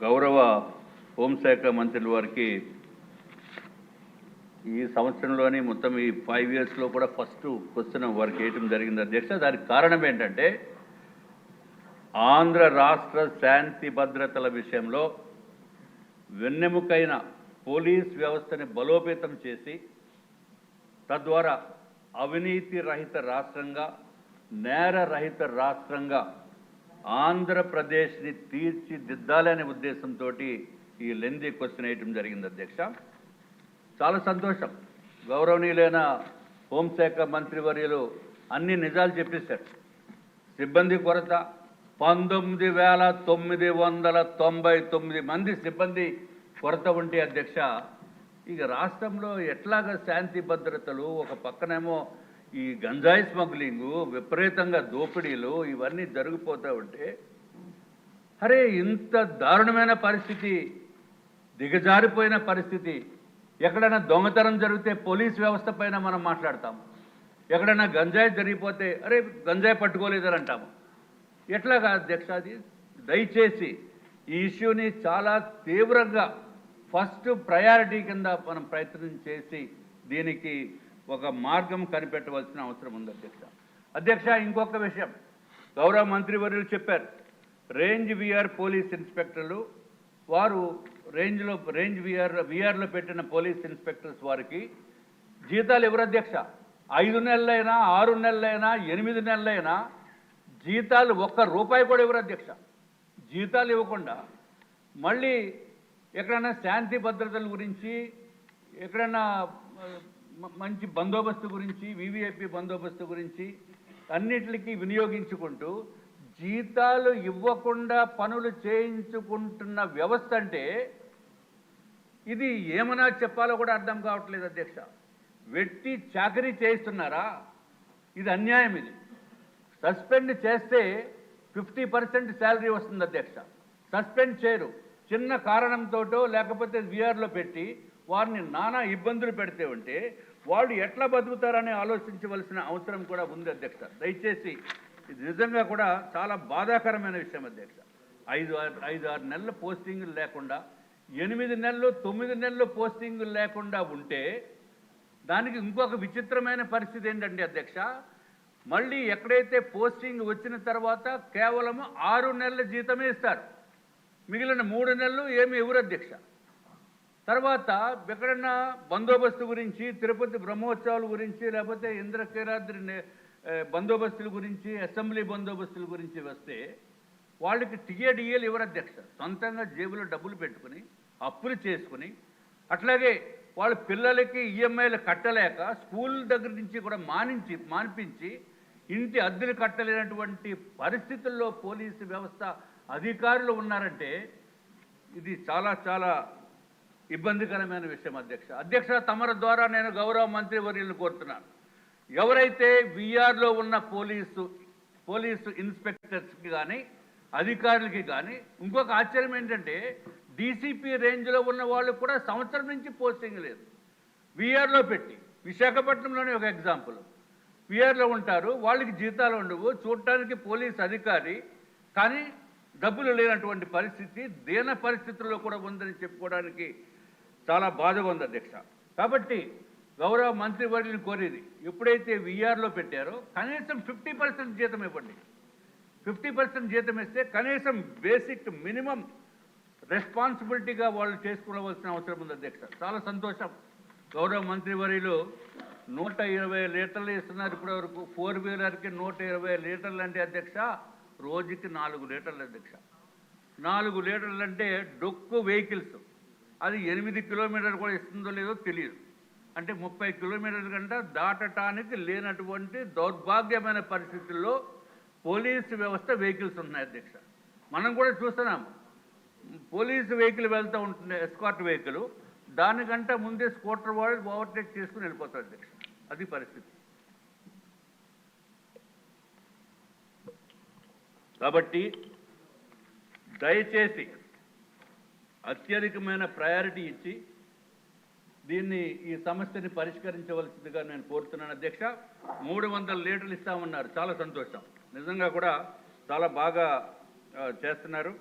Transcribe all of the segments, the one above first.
గౌరవ హోంశాఖ మంత్రుల వారికి ఈ సంవత్సరంలోని మొత్తం ఈ 5 ఇయర్స్లో కూడా ఫస్ట్ క్వశ్చన్ వారికి వేయటం జరిగింది అధ్యక్ష. దానికి కారణం ఏంటంటే ఆంధ్ర రాష్ట్ర శాంతి భద్రతల విషయంలో వెన్నెముకైన పోలీస్ వ్యవస్థని బలోపేతం చేసి తద్వారా అవినీతి రహిత రాష్ట్రంగా నేర రహిత రాష్ట్రంగా ఆంధ్రప్రదేశ్ని తీర్చిదిద్దాలనే ఉద్దేశంతో ఈ లెందీ క్వశ్చన్ వేయటం జరిగింది అధ్యక్ష. చాలా సంతోషం, గౌరవనీయులైన హోంశాఖ మంత్రివర్యులు అన్ని నిజాలు చెప్పేశారు. సిబ్బంది కొరత 19,999 మంది సిబ్బంది కొరత ఉంటే అధ్యక్ష, ఇక రాష్ట్రంలో ఎట్లాగా శాంతి భద్రతలు, ఒక పక్కనేమో ఈ గంజాయి స్మగ్లింగు, విపరీతంగా దోపిడీలు ఇవన్నీ జరిగిపోతూ ఉంటే, అరే ఇంత దారుణమైన పరిస్థితి, దిగజారిపోయిన పరిస్థితి, ఎక్కడైనా దొంగతనం జరిగితే పోలీస్ వ్యవస్థ పైన మనం మాట్లాడతాము, ఎక్కడైనా గంజాయి జరిగిపోతే అరే గంజాయి పట్టుకోలేదని అంటాము. ఎట్లాగా అధ్యక్ష అది? దయచేసి ఈ ఇష్యూని చాలా తీవ్రంగా ఫస్ట్ ప్రయారిటీ కింద మనం ప్రయత్నం చేసి దీనికి ఒక మార్గం కనిపెట్టవలసిన అవసరం ఉంది అధ్యక్ష. ఇంకొక విషయం గౌరవ మంత్రివర్యులు చెప్పారు, రేంజ్ విఆర్ పోలీస్ ఇన్స్పెక్టర్లు వారు రేంజ్ విఆర్లో పెట్టిన పోలీస్ ఇన్స్పెక్టర్స్ వారికి జీతాలు ఎవరు అధ్యక్ష? 5 నెలలైనా 6 నెలలైనా 8 నెలలైనా జీతాలు ₹1 కూడా ఎవరు అధ్యక్ష? జీతాలు ఇవ్వకుండా మళ్ళీ ఎక్కడైనా శాంతి భద్రతల గురించి, ఎక్కడైనా మంచి బందోబస్తు గురించి, వివిఐపి బందోబస్తు గురించి అన్నిటికీ వినియోగించుకుంటూ జీతాలు ఇవ్వకుండా పనులు చేయించుకుంటున్న వ్యవస్థ అంటే ఇది ఏమన్నా చెప్పాలో కూడా అర్థం కావట్లేదు అధ్యక్ష. వెట్టి చాకరీ చేయిస్తున్నారా? ఇది అన్యాయం. ఇది సస్పెండ్ చేస్తే 50% శాలరీ వస్తుంది అధ్యక్ష. సస్పెండ్ చేయరు, చిన్న కారణంతోటో లేకపోతే విఆర్లో పెట్టి వారిని నానా ఇబ్బందులు పెడితే ఉంటే వాళ్ళు ఎట్లా బతుకుతారని ఆలోచించవలసిన అవసరం కూడా ఉంది అధ్యక్ష. దయచేసి ఇది నిజంగా కూడా చాలా బాధాకరమైన విషయం అధ్యక్ష. 5-6 నెలల పోస్టింగులు లేకుండా, 8 నెలలు 9 నెలలు పోస్టింగులు లేకుండా ఉంటే దానికి ఇంకొక విచిత్రమైన పరిస్థితి ఏంటంటే అధ్యక్ష, మళ్ళీ ఎక్కడైతే పోస్టింగ్ వచ్చిన తర్వాత కేవలం 6 నెలల జీతమే ఇస్తారు, మిగిలిన 3 నెలలు ఏమి ఎవరు అధ్యక్ష. తర్వాత ఎక్కడన్నా బందోబస్తు గురించి, తిరుపతి బ్రహ్మోత్సవాల గురించి, లేకపోతే ఇంద్రకీలాద్రి బందోబస్తుల గురించి, అసెంబ్లీ బందోబస్తుల గురించి వస్తే వాళ్ళకి టిఏడిఏలు ఎవరు అధ్యక్ష? సొంతంగా జేబులో డబ్బులు పెట్టుకుని అప్పులు చేసుకుని, అట్లాగే వాళ్ళ పిల్లలకి ఈఎంఐలు కట్టలేక స్కూల్ దగ్గర నుంచి కూడా మానిపించి ఇంటి అద్దెలు కట్టలేనటువంటి పరిస్థితుల్లో పోలీసు వ్యవస్థ అధికారులు ఉన్నారంటే ఇది చాలా చాలా ఇబ్బందికరమైన విషయం అధ్యక్ష. తమరి ద్వారా నేను గౌరవ మంత్రివర్యులను కోరుతున్నాను, ఎవరైతే విఆర్లో ఉన్న పోలీసు ఇన్స్పెక్టర్స్కి కానీ అధికారులకి కానీ ఇంకొక ఆశ్చర్యం ఏంటంటే డీసీపీ రేంజ్లో ఉన్న వాళ్ళు కూడా సంవత్సరం నుంచి పోస్టింగ్ లేదు. విఆర్లో పెట్టి, విశాఖపట్నంలోనే ఒక ఎగ్జాంపుల్, విఆర్లో ఉంటారు, వాళ్ళకి జీతాలు ఉండవు, చూడటానికి పోలీస్ అధికారి కానీ డబ్బులు లేనటువంటి పరిస్థితి, దీన పరిస్థితుల్లో కూడా ఉందని చెప్పుకోవడానికి చాలా బాధగా ఉంది అధ్యక్ష. కాబట్టి గౌరవ మంత్రివర్యులను కోరేది, ఎప్పుడైతే విఆర్లో పెట్టారో కనీసం 50% జీతం ఇవ్వండి. 50% జీతం ఇస్తే కనీసం బేసిక్ మినిమం రెస్పాన్సిబిలిటీగా వాళ్ళు చేసుకోవలసిన అవసరం ఉంది అధ్యక్ష. చాలా సంతోషం, గౌరవ మంత్రివర్యులు 120 లీటర్లు ఇస్తున్నారు ఇప్పటివరకు. 4 వీలర్కి 120 లీటర్లు అంటే అధ్యక్ష రోజుకి 4 లీటర్లు అధ్యక్ష. 4 లీటర్లు అంటే డొక్కు వెహికల్స్, అది 8 కిలోమీటర్లు కూడా ఇస్తుందో లేదో తెలియదు. అంటే 30 కిలోమీటర్ల కంటే దాటటానికి లేనటువంటి దౌర్భాగ్యమైన పరిస్థితుల్లో పోలీసు వ్యవస్థ వెహికల్స్ ఉన్నాయి అధ్యక్ష. మనం కూడా చూస్తున్నాము, పోలీసు వెహికల్ వెళ్తూ ఉంటుంది, ఎస్కార్ట్ వెహికల్, దానికంటే ముందే స్కూటర్ వాళ్ళు ఓవర్టేక్ చేసుకుని వెళ్ళిపోతారు అధ్యక్ష. అది పరిస్థితి. కాబట్టి దయచేసి అత్యధికమైన ప్రయారిటీ ఇచ్చి ఈ సమస్యని పరిష్కరించవలసిందిగా నేను కోరుతున్నాను అధ్యక్ష. 300 లీటర్లు ఇస్తామన్నారు, చాలా సంతోషం, నిజంగా కూడా చాలా బాగా చేస్తున్నారు.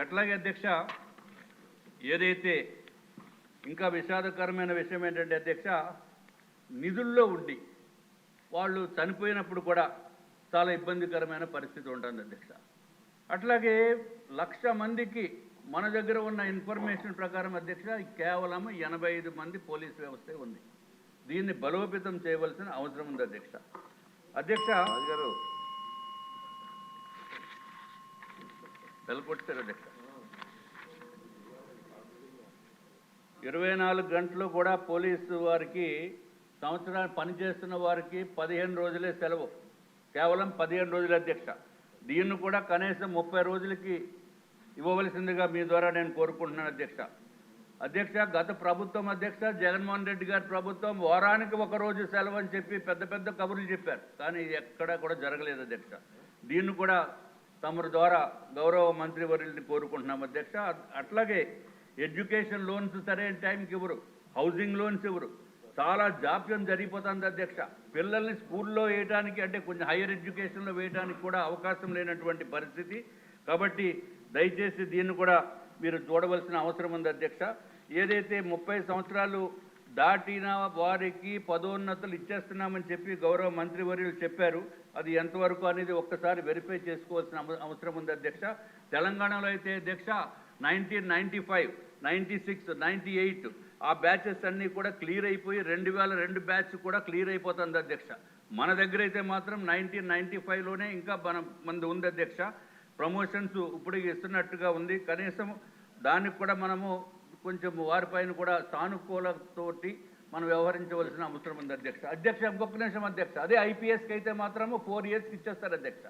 అట్లాగే అధ్యక్ష, ఏదైతే ఇంకా విషాదకరమైన విషయం ఏంటంటే అధ్యక్ష, నిధుల్లో ఉండి వాళ్ళు చనిపోయినప్పుడు కూడా చాలా ఇబ్బందికరమైన పరిస్థితి ఉంటుంది అధ్యక్ష. అట్లాగే 1,00,000 మందికి మన దగ్గర ఉన్న ఇన్ఫర్మేషన్ ప్రకారం అధ్యక్ష కేవలం 85 మంది పోలీసు వ్యవస్థే ఉంది. దీన్ని బలోపేతం చేయవలసిన అవసరం ఉంది అధ్యక్ష. అధ్యక్ష గారు తెలకొట్టారు అధ్యక్ష. 24 గంటలు కూడా పోలీసు వారికి సంవత్సరాన్ని పనిచేస్తున్న వారికి 15 రోజులే సెలవు, కేవలం 15 రోజులే అధ్యక్ష. దీన్ని కూడా కనీసం 30 రోజులకి ఇవ్వవలసిందిగా మీ ద్వారా నేను కోరుకుంటున్నాను అధ్యక్ష. అధ్యక్ష, గత ప్రభుత్వం అధ్యక్ష జగన్మోహన్ రెడ్డి గారి ప్రభుత్వం వారానికి 1 రోజు సెలవు అని చెప్పి పెద్ద పెద్ద కబుర్లు చెప్పారు, కానీ ఎక్కడా కూడా జరగలేదు అధ్యక్ష. దీన్ని కూడా తమరి ద్వారా గౌరవ మంత్రివర్యుల్ని కోరుకుంటున్నాం అధ్యక్ష. అట్లాగే ఎడ్యుకేషన్ లోన్స్ సరైన టైంకి ఇవ్వరు, హౌసింగ్ లోన్స్ ఇవ్వరు, చాలా జాప్యం జరిగిపోతుంది అధ్యక్ష. పిల్లల్ని స్కూల్లో వేయడానికి అంటే కొంచెం హైయర్ ఎడ్యుకేషన్లో వేయడానికి కూడా అవకాశం లేనటువంటి పరిస్థితి. కాబట్టి దయచేసి దీన్ని కూడా మీరు చూడవలసిన అవసరం ఉంది అధ్యక్ష. ఏదైతే 30 సంవత్సరాలు దాటిన వారికి పదోన్నతులు ఇచ్చేస్తున్నామని చెప్పి గౌరవ మంత్రివర్యులు చెప్పారు, అది ఎంతవరకు అనేది ఒక్కసారి వెరిఫై చేసుకోవాల్సిన అవసరం ఉంది అధ్యక్ష. తెలంగాణలో అయితే అధ్యక్ష 1995, 96, 98 ఆ బ్యాచెస్ అన్నీ కూడా క్లియర్ అయిపోయి 2002 బ్యాచ్ కూడా క్లియర్ అయిపోతుంది అధ్యక్ష. మన దగ్గర అయితే మాత్రం 1995లోనే ఇంకా మనది ఉంది అధ్యక్ష. ప్రమోషన్స్ ఇప్పుడు ఇస్తున్నట్టుగా ఉంది. కనీసం దానికి కూడా మనము కొంచెం వారిపైన కూడా సానుకూలతోటి మనం వ్యవహరించవలసిన అవసరం ఉంది అధ్యక్ష. అధ్యక్ష ఇంకొక నిమిషం అధ్యక్ష, అదే ఐపీఎస్కి అయితే మాత్రము 4 ఇయర్స్కి ఇచ్చేస్తారు అధ్యక్ష,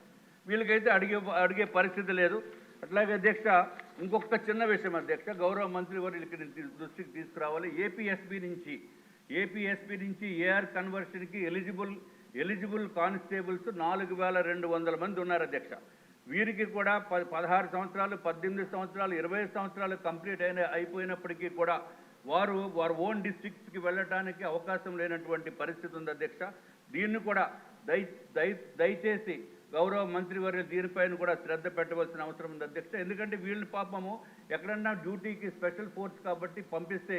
వీళ్ళకైతే అడిగే పరిస్థితి లేదు. అట్లాగే అధ్యక్ష ఇంకొక చిన్న విషయం అధ్యక్ష, గౌరవ మంత్రివర్యులకి దృష్టికి తీసుకురావాలి. ఏపీఎస్పీ నుంచి ఏఆర్ కన్వర్షన్కి ఎలిజిబుల్ కానిస్టేబుల్స్ 4,200 మంది ఉన్నారు అధ్యక్ష. వీరికి కూడా 16 సంవత్సరాలు, 18 సంవత్సరాలు, 20 సంవత్సరాలు కంప్లీట్ అయిపోయినప్పటికీ కూడా వారు ఓన్ డిస్ట్రిక్ట్స్కి వెళ్ళటానికి అవకాశం లేనటువంటి పరిస్థితి ఉంది అధ్యక్ష. దీన్ని కూడా దయచేసి గౌరవ మంత్రివర్యులు దీనిపైన కూడా శ్రద్ధ పెట్టవలసిన అవసరం ఉంది అధ్యక్ష. ఎందుకంటే వీళ్ళని పాపము ఎక్కడన్నా డ్యూటీకి స్పెషల్ ఫోర్స్ కాబట్టి పంపిస్తే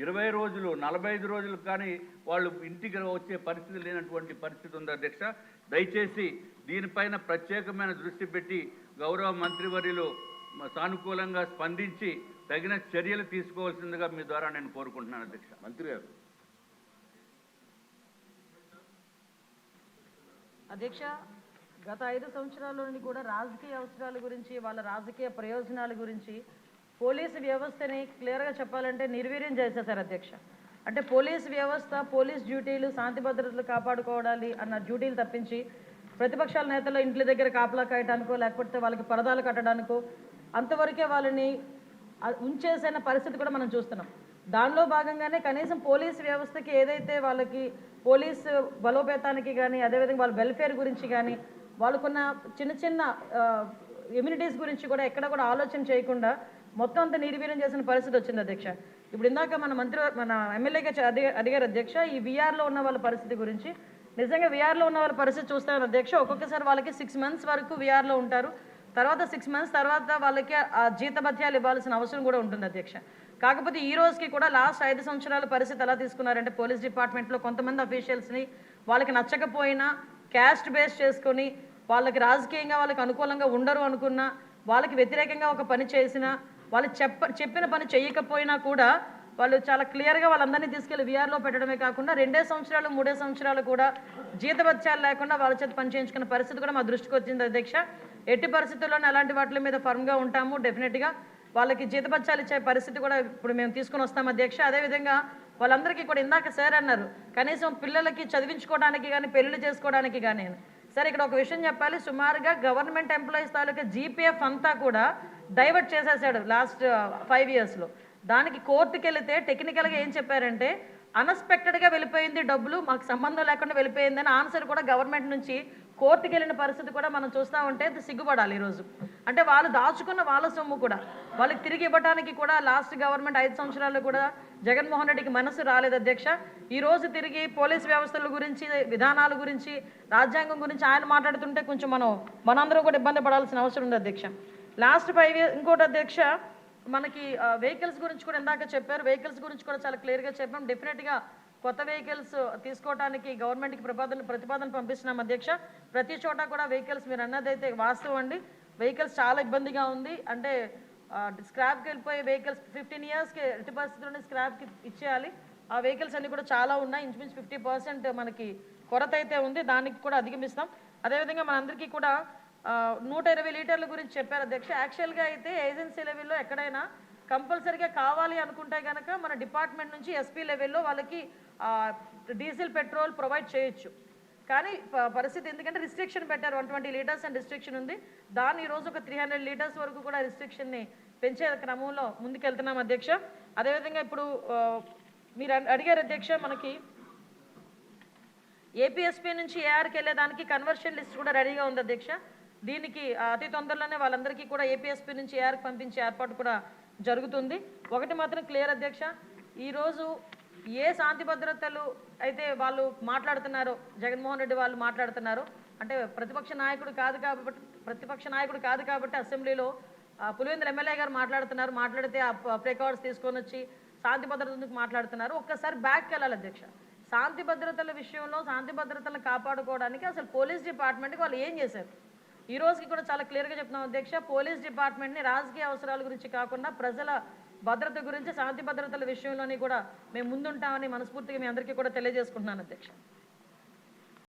20 రోజులు, 45 రోజులు కానీ వాళ్ళు ఇంటికి వచ్చే పరిస్థితి లేనటువంటి పరిస్థితి ఉంది అధ్యక్ష. దయచేసి దీనిపైన ప్రత్యేకమైన దృష్టి పెట్టి గౌరవ మంత్రివర్యులు సానుకూలంగా స్పందించి తగిన చర్యలు తీసుకోవాల్సిందిగా మీ ద్వారా నేను కోరుకుంటున్నాను అధ్యక్ష. మంత్రి గారు. అధ్యక్ష, గత 5 సంవత్సరాల్లోని కూడా రాజకీయ అవసరాల గురించి, వాళ్ళ రాజకీయ ప్రయోజనాల గురించి పోలీసు వ్యవస్థని క్లియర్గా చెప్పాలంటే నిర్వీర్యం చేసేశారు అధ్యక్ష. అంటే పోలీసు వ్యవస్థ, పోలీస్ డ్యూటీలు శాంతి భద్రతలు కాపాడుకోవాలి అన్న డ్యూటీలు తప్పించి ప్రతిపక్షాల నేతల ఇంట్ల దగ్గర కాపలా కాయటానికో లేకపోతే వాళ్ళకి పరదాలు కట్టడానికో అంతవరకే వాళ్ళని ఉంచేసిన పరిస్థితి కూడా మనం చూస్తున్నాం. దానిలో భాగంగానే కనీసం పోలీసు వ్యవస్థకి ఏదైతే వాళ్ళకి పోలీసు బలోపేతానికి కానీ, అదేవిధంగా వాళ్ళ వెల్ఫేర్ గురించి కానీ, వాళ్ళకున్న చిన్న చిన్న ఇమ్యూనిటీస్ గురించి కూడా ఎక్కడ కూడా ఆలోచన చేయకుండా మొత్తం అంతా నిర్వీర్యం చేసిన పరిస్థితి వచ్చింది అధ్యక్ష. ఇప్పుడు ఇందాక మన ఎమ్మెల్యేగా అడిగారు అధ్యక్ష, ఈ వీఆర్లో ఉన్న వాళ్ళ పరిస్థితి గురించి. నిజంగా వీఆర్లో ఉన్న వాళ్ళ పరిస్థితి చూస్తాను అధ్యక్ష, ఒక్కొక్కసారి వాళ్ళకి 6 months వరకు వీఆర్లో ఉంటారు, తర్వాత 6 months తర్వాత వాళ్ళకి ఆ జీతభత్యాలు ఇవ్వాల్సిన అవసరం కూడా ఉంటుంది అధ్యక్ష. కాకపోతే ఈ రోజుకి కూడా లాస్ట్ 5 సంవత్సరాల పరిస్థితి ఎలా తీసుకున్నారంటే పోలీస్ డిపార్ట్మెంట్లో కొంతమంది అఫీషియల్స్ని వాళ్ళకి నచ్చకపోయినా క్యాస్ట్ బేస్ చేసుకొని వాళ్ళకి రాజకీయంగా వాళ్ళకి అనుకూలంగా ఉండరు అనుకున్నా, వాళ్ళకి వ్యతిరేకంగా ఒక పని చేసినా, వాళ్ళు చెప్పిన పని చేయకపోయినా కూడా వాళ్ళు చాలా క్లియర్గా వాళ్ళందరినీ తీసుకెళ్లి వీఆర్లో పెట్టడమే కాకుండా 2 సంవత్సరాలు 3 సంవత్సరాలు కూడా జీతభత్యాలు లేకుండా వాళ్ళ చేత పని చేయించుకున్న పరిస్థితి కూడా మా దృష్టికి వచ్చింది అధ్యక్ష. ఎట్టి పరిస్థితుల్లోనే అలాంటి వాటి మీద ఫర్మ్గా ఉంటాము. డెఫినెట్గా వాళ్ళకి జీతభత్యాలు ఇచ్చే పరిస్థితి కూడా ఇప్పుడు మేము తీసుకుని వస్తాం అధ్యక్ష. అదేవిధంగా వాళ్ళందరికీ కూడా ఇందాక సార్ అన్నారు, కనీసం పిల్లలకి చదివించుకోవడానికి కానీ పెళ్లి చేసుకోవడానికి కానీ. సార్ ఇక్కడ ఒక విషయం చెప్పాలి, సుమారుగా గవర్నమెంట్ ఎంప్లాయీస్ తాలూకా జీపీఎఫ్ అంతా కూడా డైవర్ట్ చేసేసాడు లాస్ట్ 5 yearsలో. దానికి కోర్టుకి వెళితే టెక్నికల్గా ఏం చెప్పారంటే అన్ఎక్స్పెక్టెడ్గా వెళ్ళిపోయింది డబ్బులు, మాకు సంబంధం లేకుండా వెళ్ళిపోయిందని ఆన్సర్ కూడా గవర్నమెంట్ నుంచి కోర్టుకి వెళ్ళిన పరిస్థితి కూడా మనం చూస్తూ ఉంటే సిగ్గుపడాలి ఈరోజు. అంటే వాళ్ళు దాచుకున్న వాళ్ళ సొమ్ము కూడా వాళ్ళకి తిరిగి ఇవ్వడానికి కూడా లాస్ట్ గవర్నమెంట్ 5 సంవత్సరాల్లో కూడా జగన్మోహన్ రెడ్డికి మనసు రాలేదు అధ్యక్ష. ఈరోజు తిరిగి పోలీస్ వ్యవస్థల గురించి, విధానాల గురించి, రాజ్యాంగం గురించి ఆయన మాట్లాడుతుంటే కొంచెం మనందరూ కూడా ఇబ్బంది పడాల్సిన అవసరం ఉంది అధ్యక్ష. లాస్ట్ 5 ఇయర్స్ ఇంకోటి అధ్యక్ష, మనకి వెహికల్స్ గురించి కూడా ఇందాక చెప్పారు, వెహికల్స్ గురించి కూడా చాలా క్లియర్గా చెప్పాం. డెఫినెట్గా కొత్త వెహికల్స్ తీసుకోవడానికి గవర్నమెంట్కి ప్రతిపాదన పంపిస్తున్నాం అధ్యక్ష. ప్రతి చోట కూడా వెహికల్స్ మీరు అన్నదైతే వాస్తవం అండి, వెహికల్స్ చాలా ఇబ్బందిగా ఉంది. అంటే స్క్రాప్కి వెళ్ళిపోయే వెహికల్స్ 15 ఇయర్స్కి ఎట్టి పరిస్థితుల్లోనే స్క్రాప్కి ఇచ్చేయాలి. ఆ వెహికల్స్ అన్నీ కూడా చాలా ఉన్నాయి, ఇంచుమించు 50% మనకి కొరత అయితే ఉంది, దానికి కూడా అధిగమిస్తాం. అదేవిధంగా మనందరికీ కూడా 120 లీటర్ల గురించి చెప్పారు అధ్యక్ష. యాక్చువల్గా అయితే ఏజెన్సీ లెవెల్లో ఎక్కడైనా కంపల్సరీగా కావాలి అనుకుంటే కనుక మన డిపార్ట్మెంట్ నుంచి ఎస్పీ లెవెల్లో వాళ్ళకి డీజిల్ పెట్రోల్ ప్రొవైడ్ చేయొచ్చు. కానీ పరిస్థితి ఎందుకంటే రిస్ట్రిక్షన్ పెట్టారు, 120 లీటర్స్ అని రిస్ట్రిక్షన్ ఉంది. దాన్ని ఈరోజు ఒక 300 లీటర్స్ వరకు కూడా రిస్ట్రిక్షన్ని పెంచే క్రమంలో ముందుకెళ్తున్నాం అధ్యక్ష. అదేవిధంగా ఇప్పుడు మీరు అడిగారు అధ్యక్ష, మనకి ఏపీఎస్పీ నుంచి ఏఆర్కి వెళ్ళేదానికి కన్వర్షన్ లిస్ట్ కూడా రెడీగా ఉంది అధ్యక్ష. దీనికి అతి తొందరలోనే వాళ్ళందరికీ కూడా ఏపీఎస్పీ నుంచి ఏఆర్కి పంపించే ఏర్పాటు కూడా జరుగుతుంది. ఒకటి మాత్రం క్లియర్ అధ్యక్ష, ఈరోజు ఏ శాంతి భద్రతలు అయితే వాళ్ళు మాట్లాడుతున్నారో, జగన్మోహన్ రెడ్డి వాళ్ళు మాట్లాడుతున్నారు, అంటే ప్రతిపక్ష నాయకుడు కాదు కాబట్టి అసెంబ్లీలో పులివెందుల ఎమ్మెల్యే గారు మాట్లాడితే ఆ ప్రికార్డ్స్ తీసుకొని వచ్చి శాంతి భద్రతలకు మాట్లాడుతున్నారు. ఒక్కసారి బ్యాక్కి వెళ్ళాలి అధ్యక్ష. శాంతి భద్రతల విషయంలో శాంతి భద్రతలను కాపాడుకోవడానికి అసలు పోలీస్ డిపార్ట్మెంట్కి వాళ్ళు ఏం చేశారు, ఈ రోజుకి కూడా చాలా క్లియర్గా చెప్తున్నాం అధ్యక్ష. పోలీస్ డిపార్ట్మెంట్ని రాజకీయ అవసరాల గురించి కాకుండా ప్రజల భద్రత గురించి, శాంతి భద్రతల విషయంలోని కూడా మేము ముందుంటామని మనస్ఫూర్తిగా మీ అందరికీ కూడా తెలియజేసుకుంటున్నాను అధ్యక్ష.